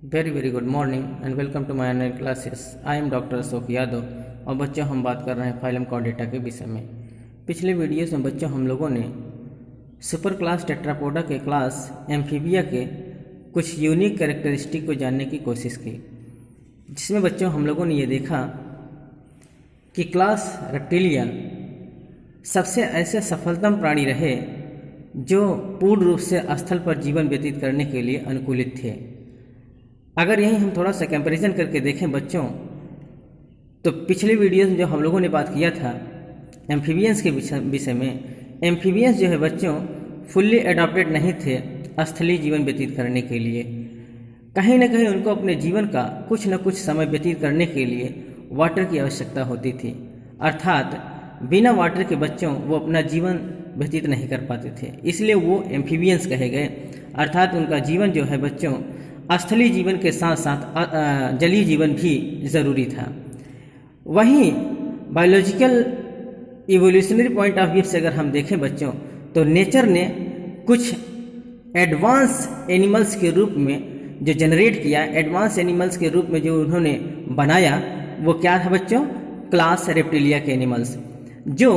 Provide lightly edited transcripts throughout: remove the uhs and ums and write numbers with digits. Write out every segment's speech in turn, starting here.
Very good morning and welcome to my online classes. I am doctor Ashok Yadav और बच्चों हम बात कर रहे हैं फाइलम कॉर्डेटा के विषय में। पिछले वीडियोस में बच्चों हम लोगों ने सुपर क्लास टेट्रापोडा के क्लास एम्फीबिया के कुछ यूनिक कैरेक्टरिस्टिक को जानने की कोशिश की, जिसमें बच्चों हम लोगों ने ये देखा कि क्लास रेप्टिलिया सबसे ऐसे सफलतम प्राणी रहे जो पूर्ण रूप से स्थल पर जीवन व्यतीत करने के लिए अनुकूलित थे। अगर यहीं हम थोड़ा सा कंपैरिजन करके देखें बच्चों, तो पिछले वीडियोस में जो हम लोगों ने बात किया था एम्फीबियंस के विषय में, एम्फीबियंस जो है बच्चों फुल्ली एडॉप्टेड नहीं थे स्थलीय जीवन व्यतीत करने के लिए। कहीं ना कहीं उनको अपने जीवन का कुछ न कुछ समय व्यतीत करने के लिए वाटर की आवश्यकता होती थी, अर्थात बिना वाटर के बच्चों वो अपना जीवन व्यतीत नहीं कर पाते थे, इसलिए वो एम्फीबियंस कहे गए। अर्थात उनका जीवन जो है बच्चों स्थलीय जीवन के साथ साथ जलीय जीवन भी ज़रूरी था। वहीं biological evolutionary point of view से अगर हम देखें बच्चों, तो नेचर ने कुछ एडवांस एनिमल्स के रूप में जो जनरेट किया, एडवांस एनिमल्स के रूप में जो उन्होंने बनाया, वो क्या था बच्चों? क्लास रेप्टिलिया के एनिमल्स, जो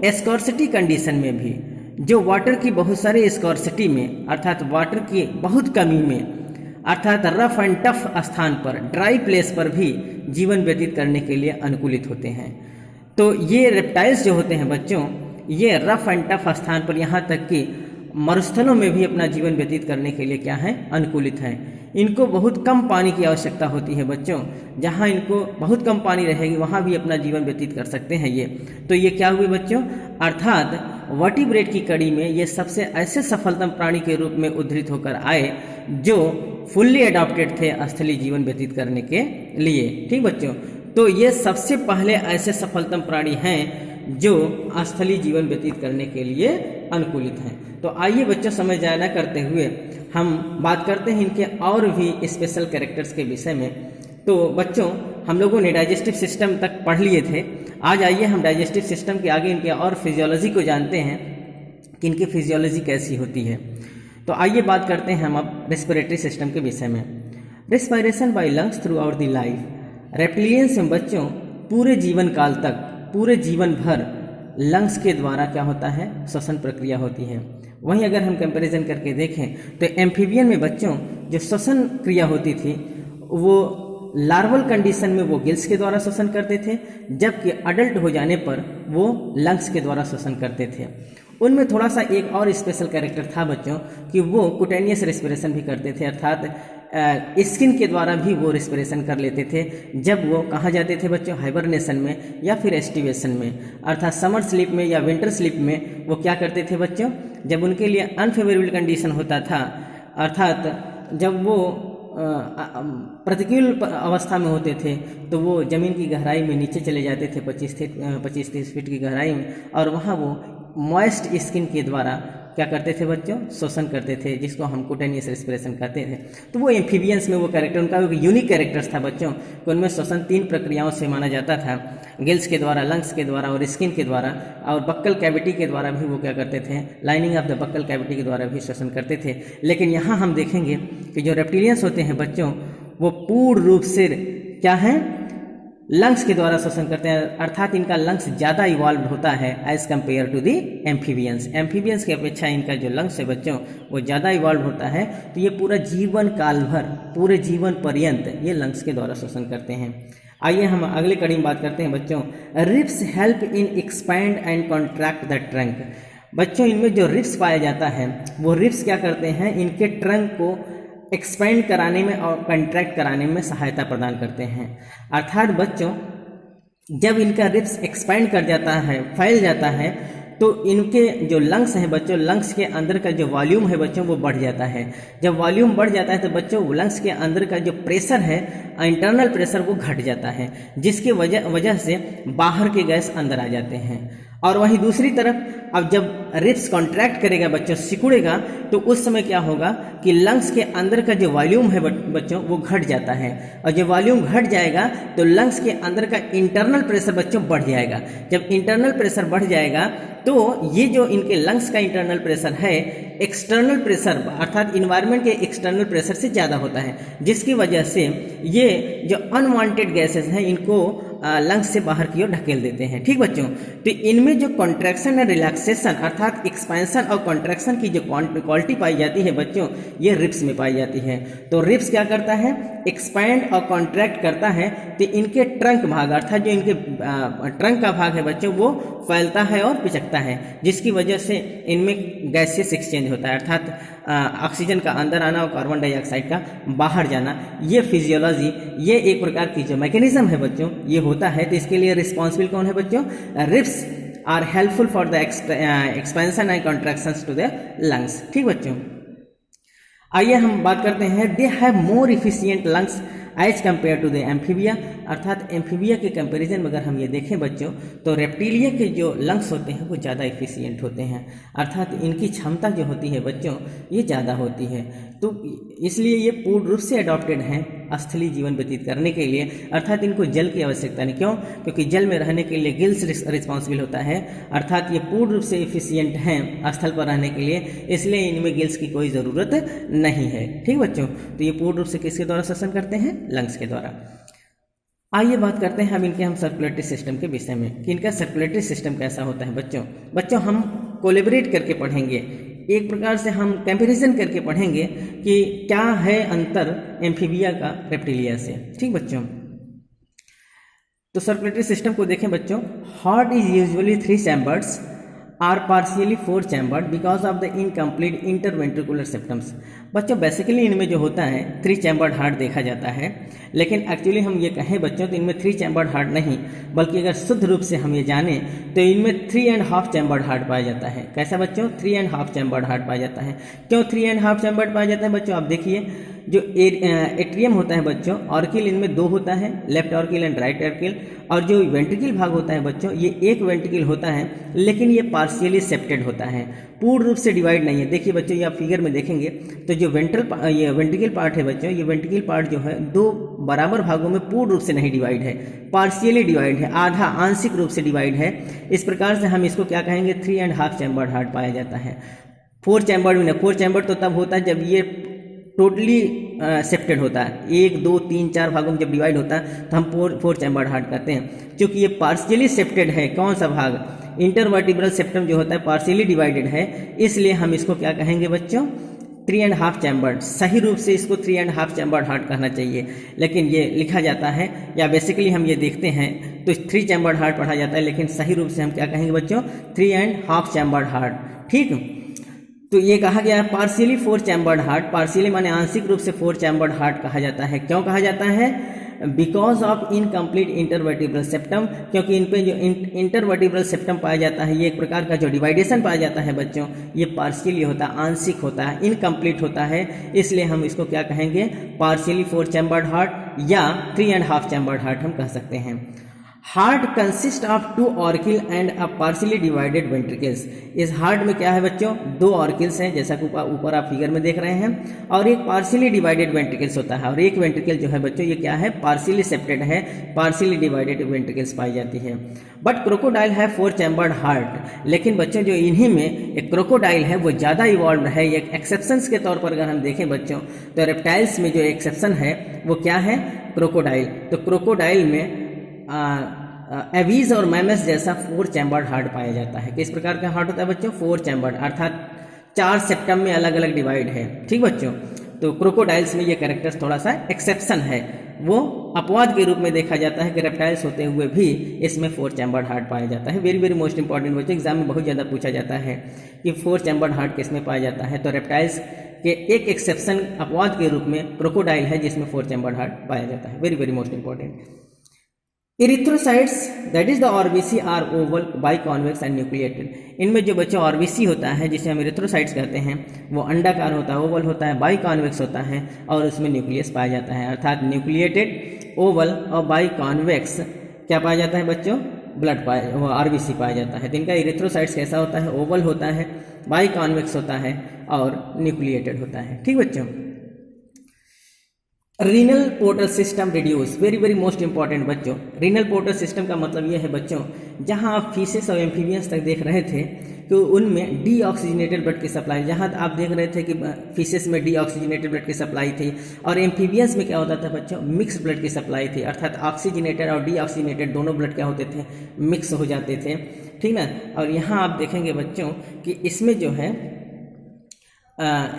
स्कॉर्सिटी कंडीशन में भी, जो वाटर की बहुत सारी स्कॉर्सिटी में अर्थात वाटर की बहुत कमी में, अर्थात रफ एंड टफ स्थान पर, ड्राई प्लेस पर भी जीवन व्यतीत करने के लिए अनुकूलित होते हैं। तो ये रेप्टाइल्स जो होते हैं बच्चों, ये रफ एंड टफ स्थान पर, यहाँ तक कि मरुस्थलों में भी अपना जीवन व्यतीत करने के लिए क्या है? अनुकूलित हैं। इनको बहुत कम पानी की आवश्यकता होती है बच्चों, जहाँ इनको बहुत कम पानी रहेगी वहाँ भी अपना जीवन व्यतीत कर सकते हैं ये। तो ये क्या हुए बच्चों? अर्थात वर्टिब्रेट की कड़ी में ये सबसे ऐसे सफलतम प्राणी के रूप में उद्धृत होकर आए जो फुल्ली एडॉप्टेड थे स्थलीय जीवन व्यतीत करने के लिए। ठीक बच्चों, तो ये सबसे पहले ऐसे सफलतम प्राणी हैं जो स्थलीय जीवन व्यतीत करने के लिए अनुकूलित हैं। तो आइए बच्चों, समय जाया न करते हुए हम बात करते हैं इनके और भी स्पेशल कैरेक्टर्स के विषय में। तो बच्चों हम लोगों ने डाइजेस्टिव सिस्टम तक पढ़ लिए थे। आज आइए हम डाइजेस्टिव सिस्टम के आगे इनके और फिजियोलॉजी को जानते हैं कि इनकी फिजियोलॉजी कैसी होती है। तो आइए बात करते हैं हम अब रेस्पिरेटरी सिस्टम के विषय में। Respiration by lungs through out the life. Reptilians में बच्चों पूरे जीवन काल तक, पूरे जीवन भर लंग्स के द्वारा क्या होता है? श्वसन प्रक्रिया होती है। वहीं अगर हम कंपैरिजन करके देखें तो एम्फीबियन में बच्चों जो श्वसन क्रिया होती थी वो लार्वल कंडीशन में वो गिल्स के द्वारा श्वसन करते थे, जबकि अडल्ट हो जाने पर वो लंग्स के द्वारा श्वसन करते थे। उनमें थोड़ा सा एक और स्पेशल कैरेक्टर था बच्चों कि वो कुटेनियस रेस्पिरेशन भी करते थे, अर्थात स्किन के द्वारा भी वो रेस्पिरेशन कर लेते थे जब वो कहाँ जाते थे बच्चों? हाइबरनेशन में या फिर एस्टिवेशन में, अर्थात समर स्लीप में या विंटर स्लीप में वो क्या करते थे बच्चों? जब उनके लिए अनफेवरेबल कंडीशन होता था, अर्थात जब वो प्रतिकूल अवस्था में होते थे, तो वो ज़मीन की गहराई में नीचे चले जाते थे 25-30 फीट की गहराई में, और वहाँ वो मॉइस्ट स्किन के द्वारा क्या करते थे बच्चों? श्वसन करते थे, जिसको हम कुटेनियस रेस्पिरेशन कहते थे। तो वो एम्फीबियंस में वो कैरेक्टर, उनका एक यूनिक कैरेक्टर्स था बच्चों, कि उनमें श्वसन 3 प्रक्रियाओं से माना जाता था, गिल्स के द्वारा, लंग्स के द्वारा और स्किन के द्वारा, और बक्कल कैविटी के द्वारा भी वो क्या करते थे? Lining of the buccal cavity के द्वारा भी श्वसन करते थे। लेकिन यहाँ हम देखेंगे कि जो रेप्टिलियंस होते हैं बच्चों, वो पूर्ण रूप से क्या है? लंग्स के द्वारा श्वसन करते हैं, अर्थात इनका लंग्स ज़्यादा इवॉल्व होता है as compare to the amphibians. Amphibians की अपेक्षा इनका जो लंग्स है बच्चों वो ज़्यादा इवॉल्व होता है। तो ये पूरा जीवन काल भर, पूरे जीवन पर्यंत ये लंग्स के द्वारा श्वसन करते हैं। आइए हम अगले कड़ी में बात करते हैं बच्चों। Ribs help in expand and contract the trunk. बच्चों इनमें जो रिब्स पाया जाता है, वो रिब्स क्या करते हैं? इनके ट्रंक को एक्सपेंड कराने में और कंट्रैक्ट कराने में सहायता प्रदान करते हैं। अर्थात बच्चों जब इनका रिब्स एक्सपेंड कर जाता है, फैल जाता है, तो इनके जो लंग्स हैं बच्चों, लंग्स के अंदर का जो वॉल्यूम है बच्चों वो बढ़ जाता है। जब वॉल्यूम बढ़ जाता है तो बच्चों लंग्स के अंदर का जो प्रेशर है, इंटरनल प्रेशर, वो घट जाता है, जिसकी वजह से बाहर के गैस अंदर आ जाते हैं। और वहीं दूसरी तरफ अब जब रिब्स कॉन्ट्रैक्ट करेगा बच्चों, सिकुड़ेगा, तो उस समय क्या होगा कि लंग्स के अंदर का जो वॉल्यूम है बच्चों वो घट जाता है, और जब वॉल्यूम घट जाएगा तो लंग्स के अंदर का इंटरनल प्रेशर बच्चों बढ़ जाएगा। जब इंटरनल प्रेशर बढ़ जाएगा तो ये जो इनके लंग्स का इंटरनल प्रेशर है एक्सटर्नल प्रेशर अर्थात इन्वायरमेंट के एक्सटर्नल प्रेशर से ज़्यादा होता है, जिसकी वजह से ये जो अनवांटेड गैसेस हैं इनको लंग्स से बाहर की ओर ढकेल देते हैं। ठीक बच्चों, तो इनमें जो कॉन्ट्रैक्शन और रिलैक्सेशन अर्थात एक्सपेंशन और कॉन्ट्रैक्शन की जो क्वालिटी पाई जाती है बच्चों, ये रिब्स में पाई जाती है। तो रिब्स क्या करता है, एक्सपैंड और कॉन्ट्रैक्ट करता है, तो इनके ट्रंक भाग अर्थात जो इनके ट्रंक का भाग है बच्चों वो फैलता है और पिचकता है, जिसकी वजह से इनमें गैसियस एक्सचेंज होता है अर्थात ऑक्सीजन का अंदर आना और कार्बन डाइऑक्साइड का बाहर जाना। ये फिजियोलॉजी, ये एक प्रकार की जो मैकेनिज्म है बच्चों ये होता है। तो इसके लिए रिस्पॉन्सिबल कौन है बच्चों, ribs are helpful for the expansion and contractions to the lungs. ठीक बच्चों, आइए हम बात करते हैं, they have more efficient lungs as compare to the amphibia अर्थात एम्फीबिया के कंपैरिजन में अगर हम ये देखें बच्चों तो रेप्टिलिया के जो लंग्स होते हैं वो ज़्यादा इफिशियंट होते हैं, अर्थात इनकी क्षमता जो होती है बच्चों ये ज़्यादा होती है। तो इसलिए ये पूर्ण रूप से अडॉप्टेड हैं स्थलीय जीवन व्यतीत करने के लिए, अर्थात इनको जल की आवश्यकता नहीं। क्यों? क्योंकि जल में रहने के लिए गिल्स रिस्पॉन्सिबल होता है, अर्थात ये पूर्ण रूप से इफिशियंट हैं स्थल पर रहने के लिए, इसलिए इनमें गिल्स की कोई ज़रूरत नहीं है। ठीक बच्चों, तो ये पूर्ण रूप से किसके द्वारा श्वसन करते हैं, लंग्स के द्वारा। आइए बात करते हैं अब इनके हम सर्कुलेटरी सिस्टम के विषय में कि इनका सर्कुलेटरी सिस्टम कैसा होता है बच्चों हम कोलैबोरेट करके पढ़ेंगे, एक प्रकार से हम कंपैरिजन करके पढ़ेंगे कि क्या है अंतर एम्फीबिया का रेप्टिलिया से। ठीक बच्चों, तो सर्कुलेटरी सिस्टम को देखें बच्चों, heart is usually 3 chambers are partially 4 chambered because of the incomplete interventricular septums. बच्चों बेसिकली इनमें जो होता है 3 चैम्बर्ड हार्ट देखा जाता है, लेकिन एक्चुअली हम ये कहें बच्चों तो इनमें 3 चैम्बर्ड हार्ट नहीं, बल्कि अगर शुद्ध रूप से हम ये जानें तो इनमें 3.5 चैम्बर्ड हार्ट पाया जाता है। कैसा बच्चों? 3.5 चैम्बर्ड हार्ट पाया जाता है। क्यों 3.5 चैम्बर्ड पाया जाता है बच्चों? आप देखिए जो एट्रियम होता है बच्चों, ऑर्किल इनमें 2 होता है, लेफ्ट ऑर्किल एंड राइट ऑर्किल, और जो वेंट्रिकल भाग होता है बच्चों ये एक वेंट्रिकल होता है, लेकिन ये पार्शियली सेप्टेड होता है, पूर्ण रूप से डिवाइड नहीं है। देखिए बच्चों ये आप फिगर में देखेंगे तो जो ये वेंट्रिकल पार्ट है बच्चों, ये वेंट्रिकल पार्ट जो है 2 बराबर भागों में पूर्ण रूप से नहीं डिवाइड है, पार्शियली डिवाइड है, आधा आंशिक रूप से डिवाइड है। इस प्रकार से हम इसको क्या कहेंगे, 3.5 चैम्बर्ड हार्ट पाया जाता है। 4 चैम्बर्ड भी नहीं, 4 चैम्बर्ड तो तब होता है जब ये टोटली सेप्टेड होता है, 1 2 3 4 भागों में जब डिवाइड होता है तो हम 4 चैम्बर्ड हार्ट कहते हैं। क्योंकि ये पार्शियली सेप्टेड है, कौन सा भाग, इंटरवर्टिब्रल सेप्टम जो होता है पार्शियली डिवाइडेड है, इसलिए हम इसको क्या कहेंगे बच्चों, 3.5 चैम्बर्ड। सही रूप से इसको 3.5 चैम्बर्ड हार्ट कहना चाहिए, लेकिन ये लिखा जाता है या बेसिकली हम ये देखते हैं तो 3 चैम्बर्ड हार्ट पढ़ा जाता है, लेकिन सही रूप से हम क्या कहेंगे बच्चों, 3.5 चैम्बर्ड हार्ट। ठीक, तो ये कहा गया है पार्शियली 4 चैम्बर्ड हार्ट, पार्शियली माने आंशिक रूप से 4 चैम्बर्ड हार्ट कहा जाता है। क्यों कहा जाता है? Because of incomplete intervertebral septum, क्योंकि इन पे जो इंटरवर्टिब्रल सेप्टम पाया जाता है, ये एक प्रकार का जो डिवाइडेशन पाया जाता है बच्चों, ये पार्शियली होता है, आंशिक होता है, इनकम्प्लीट होता है, इसलिए हम इसको क्या कहेंगे, पार्शियली 4 चैम्बर्ड हार्ट या 3.5 चैम्बर्ड हार्ट हम कह सकते हैं। Heart consist of 2 auricle and a partially divided ventricles. इस हार्ट में क्या है बच्चों, 2 ऑर्किल्स हैं, जैसा कि ऊपर आप फिगर में देख रहे हैं, और एक पार्शियली डिवाइडेड वेंट्रिकल्स होता है, और एक वेंट्रिकल जो है बच्चों ये क्या है, पार्शियली सेप्टेड है, पार्शियली डिवाइडेड वेंट्रिकल्स पाई जाती है। बट क्रोकोडाइल है 4 चैम्बर्ड हार्ट, लेकिन बच्चों जो इन्हीं में एक क्रोकोडाइल है वो ज़्यादा इवॉल्व है। एक एक्सेप्शंस के तौर पर अगर हम देखें बच्चों तो रेप्टाइल्स में जो एक्सेप्शन है वो क्या है, क्रोकोडाइल। तो क्रोकोडाइल में एवीज और मैमस जैसा 4 चैम्बर्ड हार्ट पाया जाता है। किस प्रकार का हार्ट होता है बच्चों, 4 चैम्बर्ड, अर्थात 4 सेप्टम में अलग अलग डिवाइड है। ठीक बच्चों, तो क्रोकोडाइल्स में ये कैरेक्टर्स थोड़ा सा एक्सेप्शन है, वो अपवाद के रूप में देखा जाता है कि रेप्टाइल्स होते हुए भी इसमें 4 चैम्बर्ड हार्ट पाया जाता है। वेरी वेरी मोस्ट इंपॉर्टेंट बच्चों, एग्जाम में बहुत ज़्यादा पूछा जाता है कि 4 चैम्बर्ड हार्ट किस में पाया जाता है, तो रेप्टाइल्स के एक एक्सेप्शन अपवाद के रूप में क्रोकोडाइल है जिसमें 4 चैम्बर्ड हार्ट पाया जाता है। Very very most important. Erythrocytes that is the RBC are oval, biconvex and nucleated. इनमें जो बच्चों ऑर्बिसी होता है जिसे हम इरिथ्रोसाइट्स कहते हैं वो अंडाकार होता है, ओवल होता है, बाइकॉन्वेक्स होता है और उसमें न्यूक्लियस पाया जाता है, अर्थात न्यूक्लिएटेड, ओवल और बाइकॉन्वेक्स क्या पाया जाता है बच्चों, ब्लड वो आरबीसी पाया जाता है। तो इनका इरिथ्रोसाइट्स कैसा होता है, ओवल होता है, बाई कॉन्वेक्स होता है और न्यूक्लिएटेड होता है। ठीक बच्चों, renal portal system reduce, very very most important बच्चों। रीनल पोर्टल सिस्टम का मतलब ये है बच्चों, जहां आप फीसेस और एम्फीबियंस तक देख रहे थे तो उनमें डीऑक्सीजनेटेड ब्लड की सप्लाई, जहां आप देख रहे थे कि फीसेस में डीऑक्सीजनेटेड ब्लड की सप्लाई थी और एम्फीबियंस में क्या होता था बच्चों, मिक्स ब्लड की सप्लाई थी, अर्थात ऑक्सीजनेटेड और डीऑक्सीजनेटेड दोनों ब्लड क्या होते थे, मिक्स हो जाते थे। ठीक ना। और यहाँ आप देखेंगे बच्चों कि इसमें जो है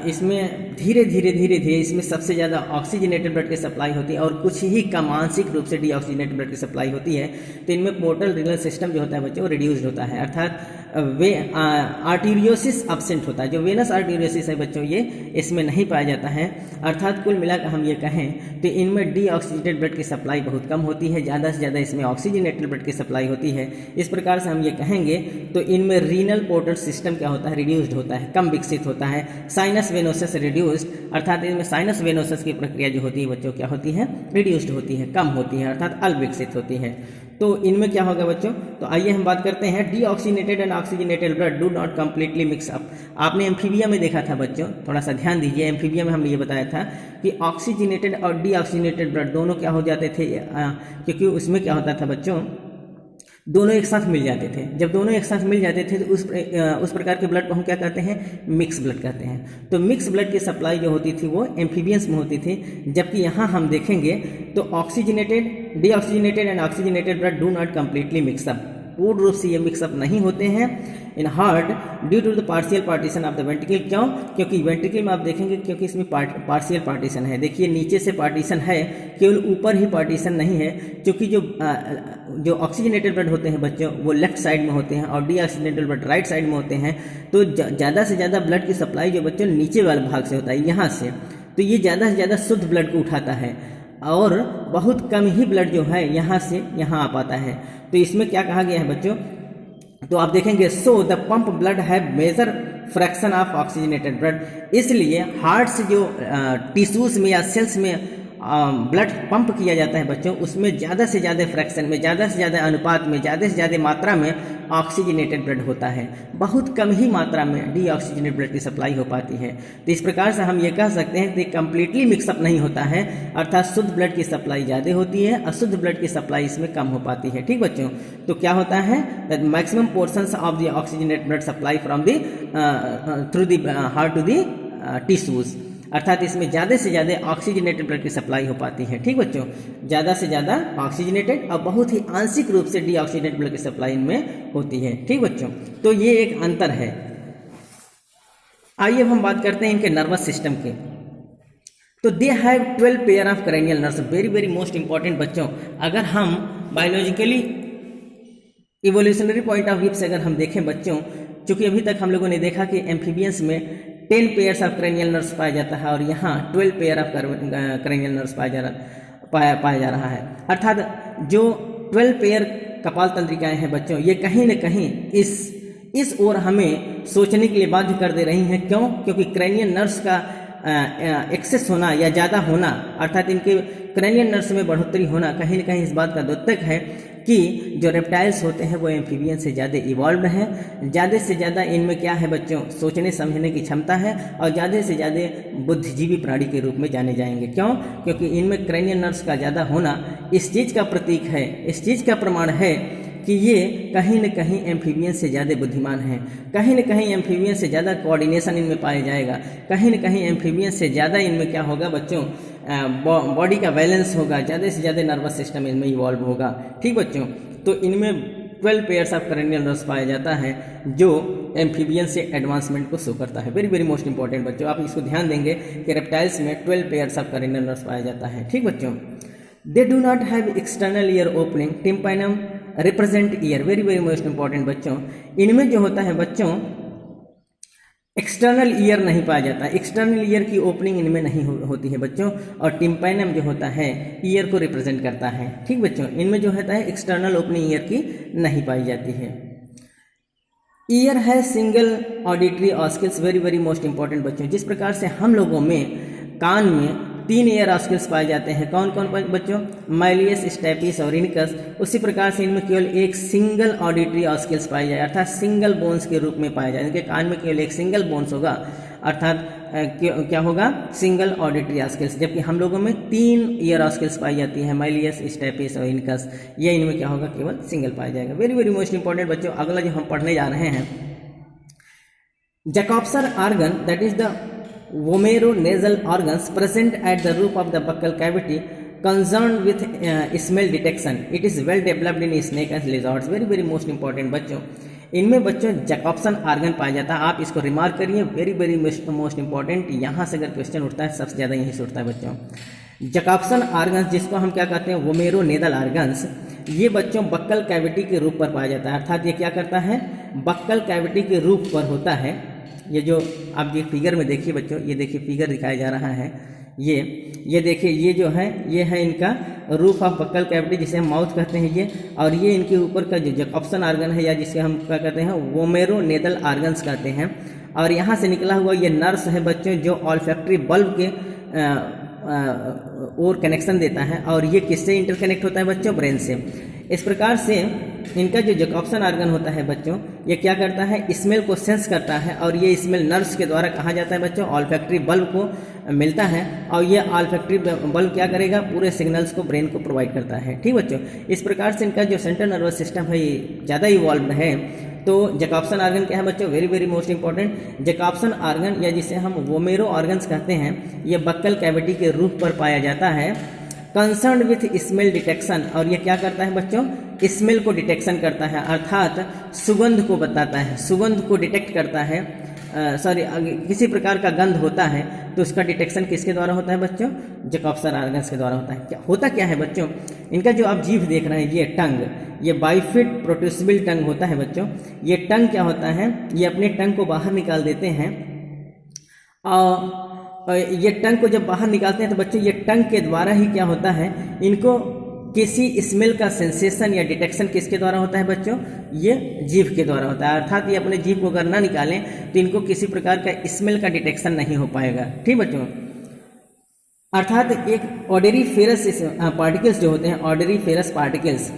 इसमें धीरे धीरे इसमें सबसे ज़्यादा ऑक्सीजनेटेड ब्लड की सप्लाई होती है और कुछ ही कम आंशिक रूप से डीऑक्सीजनेटेड ब्लड की सप्लाई होती है। तो इनमें पोर्टल रीनल सिस्टम जो होता है बच्चों वो रिड्यूस्ड होता है, अर्थात वे आर्टीरियोसिस एब्सेंट होता है। जो वेनस आर्टीरियोसिस है बच्चों ये इसमें नहीं पाया जाता है। अर्थात कुल मिलाकर हम ये कहें तो इनमें डीऑक्सीजनेटेड ब्लड की सप्लाई बहुत कम होती है, ज़्यादा से ज़्यादा इसमें ऑक्सीजनेटेड ब्लड की सप्लाई होती है। इस प्रकार से हम ये कहेंगे तो इनमें रीनल पोर्टल सिस्टम क्या होता है, रिड्यूस्ड होता है, कम विकसित होता है। साइनस वेनोसस रिड्यूस्ड, अर्थात इनमें साइनस वेनोसस की प्रक्रिया जो होती है बच्चों क्या होती है, रिड्यूस्ड होती है, कम होती है, अर्थात अल्प विकसित होती है। तो इनमें क्या होगा बच्चों, तो आइए हम बात करते हैं deoxygenated and oxygenated blood do not completely mix up. आपने एम्फीबिया में देखा था बच्चों, थोड़ा सा ध्यान दीजिए, एम्फीबिया में हमने ये बताया था कि ऑक्सीजनेटेड और डीऑक्सीजनेटेड ब्लड दोनों क्या हो जाते थे, क्योंकि उसमें क्या होता था बच्चों, दोनों एक साथ मिल जाते थे। जब दोनों एक साथ मिल जाते थे तो उस प्रकार के ब्लड को हम क्या कहते हैं, मिक्स ब्लड कहते हैं। तो मिक्स ब्लड की सप्लाई जो होती थी वो एम्फीबियंस में होती थी, जबकि यहाँ हम देखेंगे तो oxygenated, deoxygenated and oxygenated blood do not completely mix up, पूर्ण रूप से ये मिक्सअप नहीं होते हैं in heart due to the partial partition of the ventricle. क्यों, क्योंकि वेंट्रिकल में आप देखेंगे क्योंकि इसमें पार्शियल पार्टीशन है। देखिए नीचे से पार्टीशन है, केवल ऊपर ही पार्टीशन नहीं है, क्योंकि जो ऑक्सीजनेटेड ब्लड होते हैं बच्चों वो लेफ्ट साइड में होते हैं और डीऑक्सीजनेटेड ब्लड राइट साइड में होते हैं। तो ज़्यादा से ज़्यादा ब्लड की सप्लाई जो बच्चों नीचे वाले भाग से होता है, यहाँ से, तो ये ज़्यादा से ज़्यादा शुद्ध ब्लड को उठाता है और बहुत कम ही ब्लड जो है यहाँ से यहाँ आ पाता है। तो इसमें क्या कहा गया है बच्चों, तो आप देखेंगे सो द पंप ब्लड है major fraction of oxygenated blood, इसलिए हार्ट से जो टिश्यूज में या सेल्स में ब्लड पंप किया जाता है बच्चों, उसमें ज़्यादा से ज़्यादा फ्रैक्शन में, ज़्यादा से ज़्यादा अनुपात में, ज़्यादा से ज़्यादा मात्रा में ऑक्सीजनेटेड ब्लड होता है, बहुत कम ही मात्रा में डीऑक्सीजनेटेड ब्लड की सप्लाई हो पाती है। तो इस प्रकार से हम ये कह सकते हैं कि कंप्लीटली मिक्सअप नहीं होता है, अर्थात शुद्ध ब्लड की सप्लाई ज़्यादा होती है, अशुद्ध ब्लड की सप्लाई इसमें कम हो पाती है। ठीक बच्चों, तो क्या होता है, maximum portions of the oxygenated blood supply from the through the heart to the tissues, अर्थात इसमें ज़्यादा से ज़्यादा ऑक्सीजनेटेड ब्लड की सप्लाई हो पाती है। ठीक बच्चों, ज़्यादा से ज़्यादा ऑक्सीजनेटेड और बहुत ही आंशिक रूप से डीऑक्सीजनेटेड ब्लड की सप्लाई इनमें होती है। ठीक बच्चों, तो ये एक अंतर है। आइए अब हम बात करते हैं इनके नर्वस सिस्टम की। तो they have 12 pair of cranial nerves, very very most important बच्चों। अगर हम biologically evolutionary point of view से अगर हम देखें बच्चों, चूंकि अभी तक हम लोगों ने देखा कि एम्फीबियंस में 10 पेयर्स ऑफ क्रेनियल नर्व्स पाया जाता है और यहाँ 12 पेयर ऑफ क्रेनियल नर्व्स पाया जा रहा है, अर्थात जो 12 पेयर कपाल तंत्रिकाएं हैं बच्चों, ये कहीं न कहीं इस ओर हमें सोचने के लिए बाध्य कर दे रही हैं। क्यों, क्योंकि क्रेनियल नर्व्स का एक्सेस होना या ज़्यादा होना, अर्थात इनके क्रेनियल नर्व्स में बढ़ोतरी होना कहीं न कहीं इस बात का द्योतक है कि जो रेप्टाइल्स होते हैं वो एम्फीबियन से ज़्यादा इवॉल्व हैं, ज़्यादा से ज़्यादा इनमें क्या है बच्चों, सोचने समझने की क्षमता है और ज़्यादा से ज़्यादा बुद्धिजीवी प्राणी के रूप में जाने जाएंगे। क्यों, क्योंकि इनमें क्रेनियल नर्व्स का ज़्यादा होना इस चीज़ का प्रतीक है, इस चीज़ का प्रमाण है कि ये कहीं न कहीं एम्फीबियन से ज़्यादा बुद्धिमान हैं, कहीं न कहीं एम्फीबियन से ज़्यादा कोऑर्डिनेशन इनमें पाया जाएगा, कहीं न कहीं एम्फीबियन से ज़्यादा इनमें क्या होगा बच्चों, बॉडी का बैलेंस होगा, ज़्यादा से ज़्यादा नर्वस सिस्टम इनमें इवॉल्व होगा। ठीक बच्चों, तो इनमें 12 पेयर्स ऑफ क्रेनियल नर्व्स पाया जाता है जो एम्फीबियन से एडवांसमेंट को शो करता है। वेरी वेरी मोस्ट इंपॉर्टेंट बच्चों, आप इसको ध्यान देंगे कि रेप्टाइल्स में 12 पेयर्स ऑफ क्रेनियल नर्व्स पाया जाता है। ठीक बच्चों, they do not have external ear opening, tympanum represent year, very very most important बच्चों। इनमें जो होता है बच्चों एक्सटर्नल ईयर नहीं पाया जाता, एक्सटर्नल ईयर की ओपनिंग इनमें नहीं होती है बच्चों, और टिम्पैनम जो होता है ईयर को रिप्रेजेंट करता है। ठीक बच्चों, इनमें जो होता है एक्सटर्नल ओपनिंग ईयर की नहीं पाई जाती है। ईयर है single auditory ossicles, very very most important बच्चों। जिस प्रकार से हम लोगों में कान में 3 ईयर ऑस्किल्स पाए जाते हैं। कौन कौन बच्चों? माइलियस, स्टेपिस और इनकस। उसी प्रकार से इनमें केवल एक सिंगल ऑडिटरी ऑस्किल्स पाई जाए, अर्थात सिंगल बोन्स के रूप में पाया जाए। इनके कान में केवल एक सिंगल बोन्स होगा, अर्थात क्या होगा? Single auditory ossicles. जबकि हम लोगों में 3 ईयर ऑस्किल्स पाई जाती है, माइलियस, स्टेपिस और इनकस। ये इनमें क्या होगा? केवल सिंगल पाया जाएगा। वेरी वेरी मोस्ट इंपॉर्टेंट बच्चों, अगला जो हम पढ़ने जा रहे हैं, Jacobson organ, that is the vomeronasal organs present at the roof of the buccal cavity concerned with smell detection. It is well developed in snake and lizards. Very very most important बच्चों, इनमें बच्चों जैकॉब्सन organ पाया जाता है। आप इसको remark करिए, very very most important. यहाँ से अगर क्वेश्चन उठता है सबसे ज़्यादा यहीं से उठता है बच्चों। जैकॉब्सन ऑर्गन्स, जिसको हम क्या कहते हैं? वोमेरोनेदल ऑर्गन्स, ये बच्चों बक्कल कैविटी के रूप पर पाया जाता है। अर्थात ये क्या करता है? बक्कल कैविटी के रूप पर होता है। ये जो आप ये फिगर में देखिए बच्चों, ये देखिए फिगर दिखाया जा रहा है, ये देखिए, ये जो है ये है इनका रूफ ऑफ बक्कल कैविटी, जिसे हम माउथ कहते हैं ये। और ये इनके ऊपर का जो जैकॉब्सन ऑर्गन है, या जिसे हम क्या कहते हैं? वोमेरोनेदल ऑर्गन्स कहते हैं। और यहाँ से निकला हुआ ये नर्स है बच्चों, जो ऑल्फैक्टरी बल्ब के और कनेक्शन देता है। और ये किससे इंटरकनेक्ट होता है बच्चों? ब्रेन से। इस प्रकार से इनका जो जैकॉब्सन ऑर्गन होता है बच्चों, ये क्या करता है? स्मेल को सेंस करता है, और ये स्मेल नर्व्स के द्वारा कहा जाता है बच्चों, ऑल्फैक्टरी बल्ब को मिलता है। और ये ऑल्फैक्टरी बल्ब क्या करेगा? पूरे सिग्नल्स को ब्रेन को प्रोवाइड करता है। ठीक बच्चों, इस प्रकार से इनका जो सेंट्रल नर्वस सिस्टम है ये ज़्यादा इवॉल्व है। तो जैकॉब्सन ऑर्गन क्या है बच्चों? Very very most important. Jacobson organ, या जिसे हम वोमेरो ऑर्गन्स कहते हैं, ये बक्कल कैविटी के रूप पर पाया जाता है, कंसर्न विथ स्मेल डिटेक्शन। और ये क्या करता है बच्चों? स्मेल को डिटेक्शन करता है, अर्थात सुगंध को बताता है, सुगंध को डिटेक्ट करता है। किसी प्रकार का गंध होता है तो उसका डिटेक्शन किसके द्वारा होता है बच्चों? जैकॉब्सन ऑर्गन्स के द्वारा होता है। क्या है बच्चों? इनका जो आप जीभ देख रहे हैं, ये टंग, ये बाइफिड प्रोट्रूसिबल टंग होता है बच्चों। ये टंग क्या होता है? ये अपने टंग को बाहर निकाल देते हैं। और ये टंग को जब बाहर निकालते हैं तो बच्चों ये टंग के द्वारा ही क्या होता है? इनको किसी स्मेल का सेंसेशन या डिटेक्शन किसके द्वारा होता है बच्चों? ये जीभ के द्वारा होता है। अर्थात ये अपने जीभ को अगर ना निकालें तो इनको किसी प्रकार का स्मेल का डिटेक्शन नहीं हो पाएगा। ठीक बच्चों, अर्थात एक ऑर्डरी फेरस पार्टिकल्स जो होते हैं, ऑर्डरी फेरस पार्टिकल्स,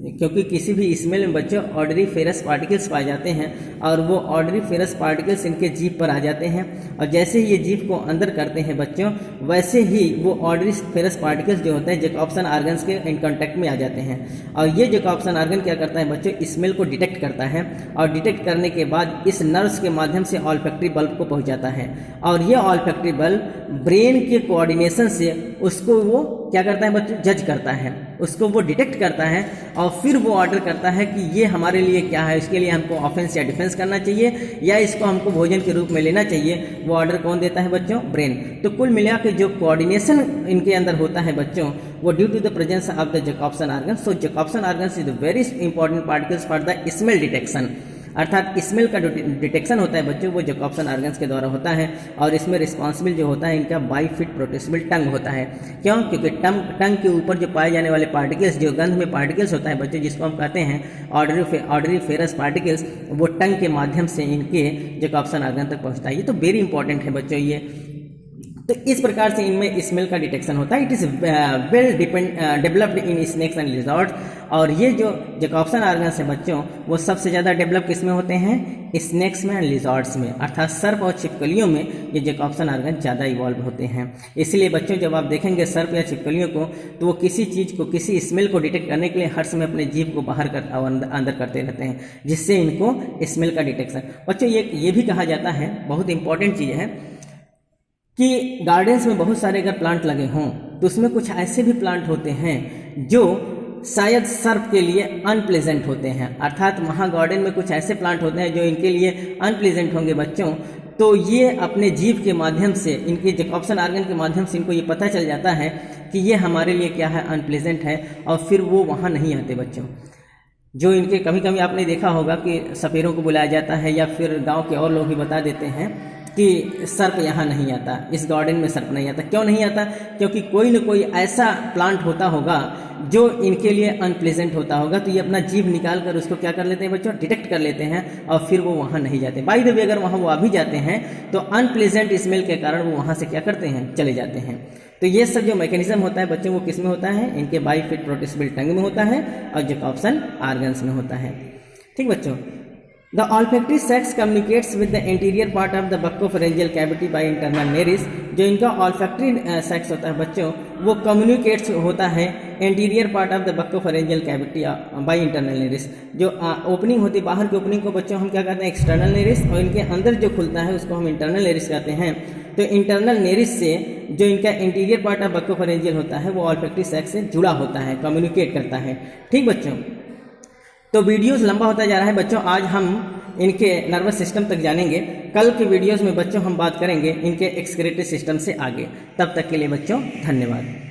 क्योंकि किसी भी स्मेल में बच्चों ऑर्डरी फेरस पार्टिकल्स पाए जाते हैं, और वो ऑर्डरी फेरस पार्टिकल्स इनके जीभ पर आ जाते हैं। और जैसे ही ये जीभ को अंदर करते हैं बच्चों, वैसे ही वो ऑर्डरी फेरस पार्टिकल्स जो होते हैं जैकॉब्सन ऑर्गन्स के इन कांटेक्ट में आ जाते हैं। और ये जैकॉब्सन ऑर्गन क्या करता है बच्चों? स्मेल को डिटेक्ट करता है, और डिटेक्ट करने के बाद इस नर्व्स के माध्यम से ऑल्फैक्टरी बल्ब को पहुंचाता है। और ये ऑल्फैक्टरी बल्ब ब्रेन के कोऑर्डिनेशन से उसको वो क्या करता है बच्चों? जज करता है, उसको वो डिटेक्ट करता है, और फिर वो ऑर्डर करता है कि ये हमारे लिए क्या है, इसके लिए हमको ऑफेंस या डिफेंस करना चाहिए, या इसको हमको भोजन के रूप में लेना चाहिए। वो ऑर्डर कौन देता है बच्चों? ब्रेन। तो कुल मिला के जो कोऑर्डिनेशन इनके अंदर होता है बच्चों, वो due to the presence of the Jacobson organ. So Jacobson organs is the very important particles for the smell detection. अर्थात स्मेल का डिटेक्शन होता है बच्चों, वो जैकॉब्सन ऑर्गन्स के द्वारा होता है। और इसमें रिस्पॉन्सिबल जो होता है इनका बाइफिड प्रोट्रूसिबल टंग होता है। क्यों? क्योंकि टंग के ऊपर जो पाए जाने वाले पार्टिकल्स, जो गंध में पार्टिकल्स होता है बच्चों, जिसको हम कहते हैं ऑर्डरी फेरस पार्टिकल्स, वो टंग के माध्यम से इनके जैकॉब्सन ऑर्गन तक पहुँचता है। ये तो वेरी इंपॉर्टेंट है बच्चों ये। तो इस प्रकार से इनमें स्मेल का डिटेक्शन होता है। It is well developed in snakes and lizards. और ये जो जैकॉब्सन ऑर्गन्स है बच्चों, वो सबसे ज़्यादा डेवलप किस में होते हैं? स्नेक्स में एंड लिजर्ड्स में, अर्थात सर्प और छिपकलियों में ये जैकॉब्सन ऑर्गन ज़्यादा इवॉल्व होते हैं। इसलिए बच्चों जब आप देखेंगे सर्प या छिपकलियों को, तो वो किसी चीज़ को, किसी स्मेल को डिटेक्ट करने के लिए हर समय अपने जीभ को बाहर अंदर करते रहते हैं, जिससे इनको स्मेल का डिटेक्शन। बच्चों ये भी कहा जाता है, बहुत इंपॉर्टेंट चीज़ है, कि गार्डन्स में बहुत सारे अगर प्लांट लगे हों तो उसमें कुछ ऐसे भी प्लांट होते हैं जो शायद सर्प के लिए अनप्लेजेंट होते हैं। अर्थात वहाँ गार्डन में कुछ ऐसे प्लांट होते हैं जो इनके लिए अनप्लेजेंट होंगे बच्चों। तो ये अपने जीभ के माध्यम से, इनके जैकॉब्सन ऑर्गन के माध्यम से इनको ये पता चल जाता है कि ये हमारे लिए क्या है, अनप्लेजेंट है, और फिर वो वहाँ नहीं आते बच्चों। जो इनके कभी कभी आपने देखा होगा कि सपेरों को बुलाया जाता है, या फिर गांव के और लोग भी बता देते हैं कि सर्प यहाँ नहीं आता, इस गार्डन में सर्प नहीं आता। क्यों नहीं आता? क्योंकि कोई न कोई ऐसा प्लांट होता होगा जो इनके लिए अनप्लेजेंट होता होगा, तो ये अपना जीभ निकाल कर उसको क्या कर लेते हैं बच्चों, डिटेक्ट कर लेते हैं और फिर वो वहाँ नहीं जाते। बाय द वे अगर वहाँ वो आ भी जाते हैं तो अनप्लेजेंट स्मेल के कारण वो वहाँ से क्या करते हैं, चले जाते हैं। तो ये सब जो मैकेनिज्म होता है बच्चों, वो किस में होता है, इनके बाइफिड प्रोटिस्बिल टंग में होता है और जैकोब्सन ऑर्गन्स में होता है। ठीक बच्चों, The olfactory sacs communicates with the anterior part of the buccopharyngeal cavity by internal nares। जो इनका olfactory sacs होता है बच्चों, वो communicates होता है anterior part of the buccopharyngeal cavity by internal nares। जो ओपनिंग होती है बाहर की ओपनिंग को बच्चों हम क्या कहते हैं, एक्सटर्नल नेरिस, और इनके अंदर जो खुलता है उसको हम इंटरनल नेरिस कहते हैं। तो इंटरनल नेरिस से जो इनका इंटीरियर पार्ट ऑफ बक्कोफेरेंजियल होता है वो ऑल्फैक्टरी सैक से जुड़ा होता है, कम्युनिकेट करता है। ठीक बच्चों, तो वीडियोस लंबा होता जा रहा है बच्चों, आज हम इनके नर्वस सिस्टम तक जानेंगे। कल के वीडियोस में बच्चों हम बात करेंगे इनके एक्सक्रीटरी सिस्टम से आगे। तब तक के लिए बच्चों धन्यवाद।